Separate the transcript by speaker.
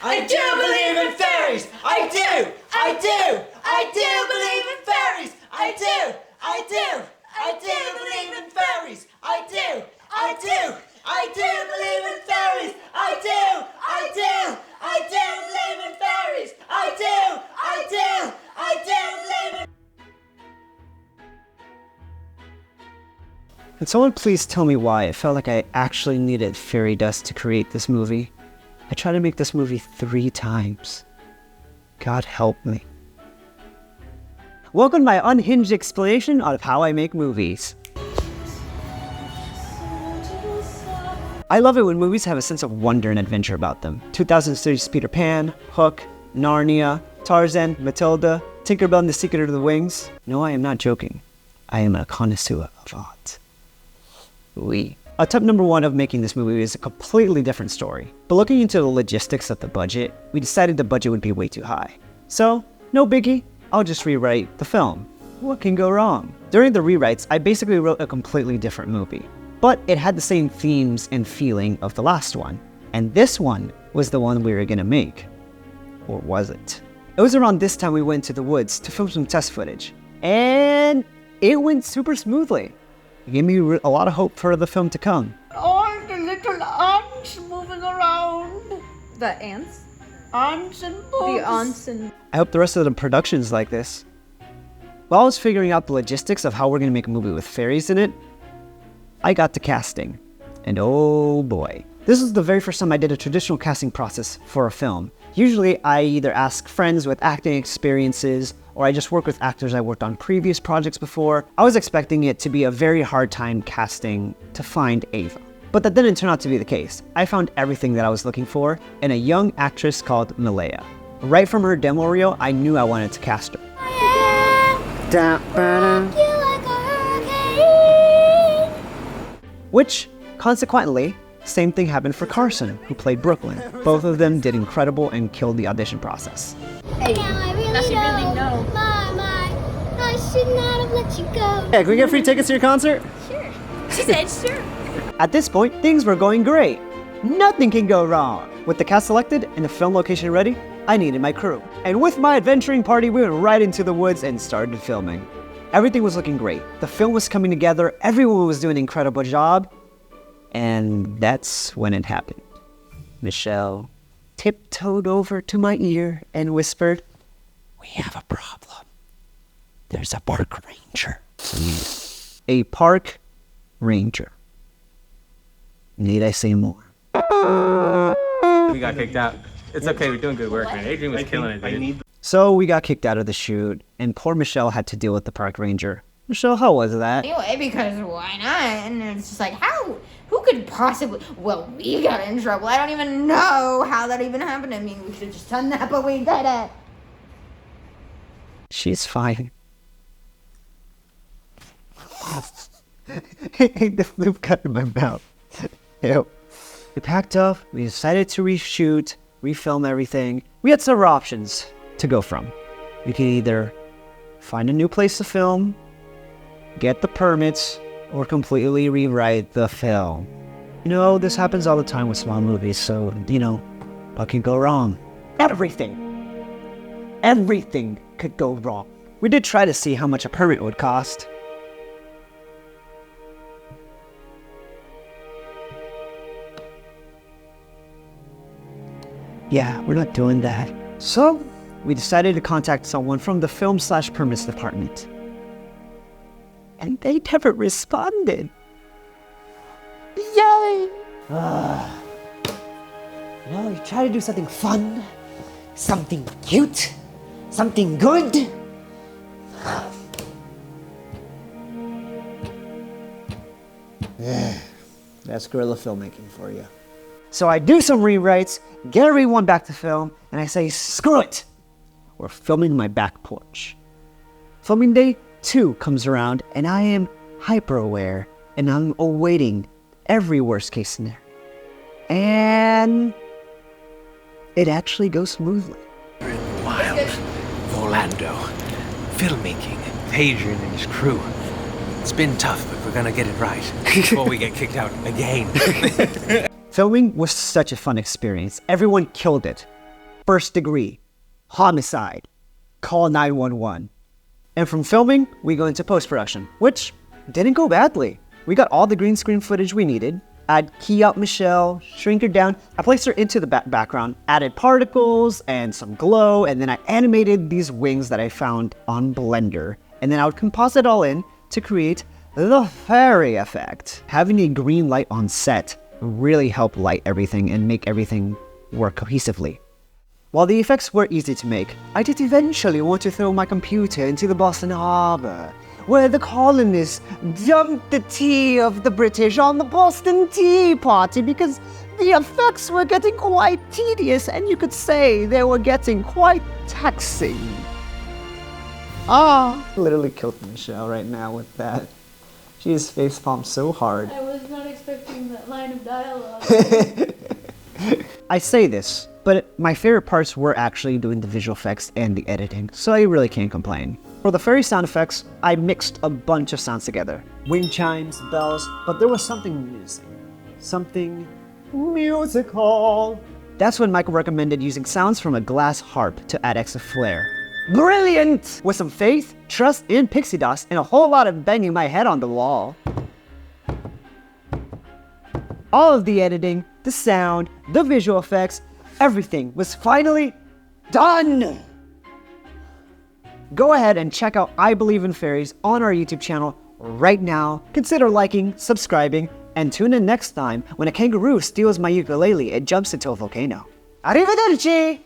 Speaker 1: I do believe in fairies! I do! I do! I do believe in fairies! I do! I do! I do believe in fairies! I do! I do! I do believe in fairies! I do! I do! I do believe in fairies! I do! I do! I do believe in...
Speaker 2: Can someone please tell me why it felt like I actually needed fairy dust to create this movie? I tried to make this movie 3 times. God help me. Welcome to my unhinged explanation of how I make movies. I love it when movies have a sense of wonder and adventure about them. 2003's Peter Pan, Hook, Narnia, Tarzan, Matilda, Tinkerbell and the Secret of the Wings. No, I am not joking. I am a connoisseur of art. Attempt number 1 of making this movie is a completely different story. But looking into the logistics of the budget, we decided the budget would be way too high. So, no biggie, I'll just rewrite the film. What can go wrong? During the rewrites, I basically wrote a completely different movie. But it had the same themes and feeling of the last one. And this one was the one we were gonna make. Or was it? It was around this time we went to the woods to film some test footage. And it went super smoothly. It gave me a lot of hope for the film to come.
Speaker 3: All the little ants moving around.
Speaker 4: The ants?
Speaker 3: Ants and bugs.
Speaker 4: The ants and...
Speaker 2: I hope the rest of the production's like this. While I was figuring out the logistics of how we're gonna make a movie with fairies in it, I got to casting. And oh boy. This was the very first time I did a traditional casting process for a film. Usually I either ask friends with acting experiences or I just work with actors I worked on previous projects before. I was expecting it to be a very hard time casting to find Ava. But that didn't turn out to be the case. I found everything that I was looking for in a young actress called Malaya. Right from her demo reel, I knew I wanted to cast her. Which, consequently, same thing happened for Carson, who played Brooklyn. Both of them did incredible and killed the audition process.
Speaker 4: Hey, does she really know?
Speaker 5: I should not have let you go.
Speaker 2: Hey, can we get free tickets to your concert?
Speaker 4: Sure. She said sure.
Speaker 2: At this point, things were going great. Nothing can go wrong. With the cast selected and the film location ready, I needed my crew. And with my adventuring party, we went right into the woods and started filming. Everything was looking great. The film was coming together, everyone was doing an incredible job, and that's when it happened. Michelle tiptoed over to my ear and whispered, "We have a problem. There's a park ranger." A park ranger. Need I say more?
Speaker 6: We got kicked out. It's okay, we're doing good work, man. Adrian was killing it, dude.
Speaker 2: So we got kicked out of the shoot, and poor Michelle had to deal with the park ranger. Michelle, how was that?
Speaker 4: Anyway, because why not? And it's just like, who could possibly, well, we got in trouble. I don't even know how that even happened. I mean, we should have just done that, but we did it.
Speaker 2: She's fine. I hate the flip cut in my mouth. Ew. We packed up, we decided to reshoot, refilm everything. We had several options to go from. We could either find a new place to film, get the permits, or completely rewrite the film. You know, this happens all the time with small movies, so, you know, what can go wrong? Everything! Everything could go wrong. We did try to see how much a permit would cost. Yeah, we're not doing that. So, we decided to contact someone from the film/permits department. And they never responded. Yay! You know, you try to do something fun, something cute, something good. That's guerrilla filmmaking for you. So I do some rewrites, get everyone back to film, and I say, screw it! We're filming my back porch. Filming day 2 comes around, and I am hyper aware, and I'm awaiting every worst case scenario. And it actually goes smoothly.
Speaker 7: We're in the wild, with Orlando, filmmaking, Adrian and his crew. It's been tough, but we're gonna get it right before we get kicked out again.
Speaker 2: Filming was such a fun experience. Everyone killed it. first degree, homicide, call 911. And from filming, we go into post-production, which didn't go badly. We got all the green screen footage we needed. I'd key out Michelle, shrink her down. I placed her into the background, added particles and some glow, and then I animated these wings that I found on Blender. And then I would composite all in to create the fairy effect. Having a green light on set really helped light everything and make everything work cohesively. While the effects were easy to make, I did eventually want to throw my computer into the Boston Harbor, where the colonists dumped the tea of the British on the Boston Tea Party because the effects were getting quite tedious and you could say they were getting quite taxing. Literally killed Michelle right now with that. She is facepalmed so hard.
Speaker 3: I was not expecting that line of dialogue.
Speaker 2: I say this, but my favorite parts were actually doing the visual effects and the editing, so I really can't complain. For the fairy sound effects, I mixed a bunch of sounds together. Wind chimes, bells, but there was something missing. Something musical. That's when Michael recommended using sounds from a glass harp to add extra flair. Brilliant! With some faith, trust in pixie dust, and a whole lot of banging my head on the wall. All of the editing, the sound, the visual effects, everything was finally done! Go ahead and check out I Believe in Fairies on our YouTube channel right now. Consider liking, subscribing, and tune in next time when a kangaroo steals my ukulele and jumps into a volcano. Arrivederci!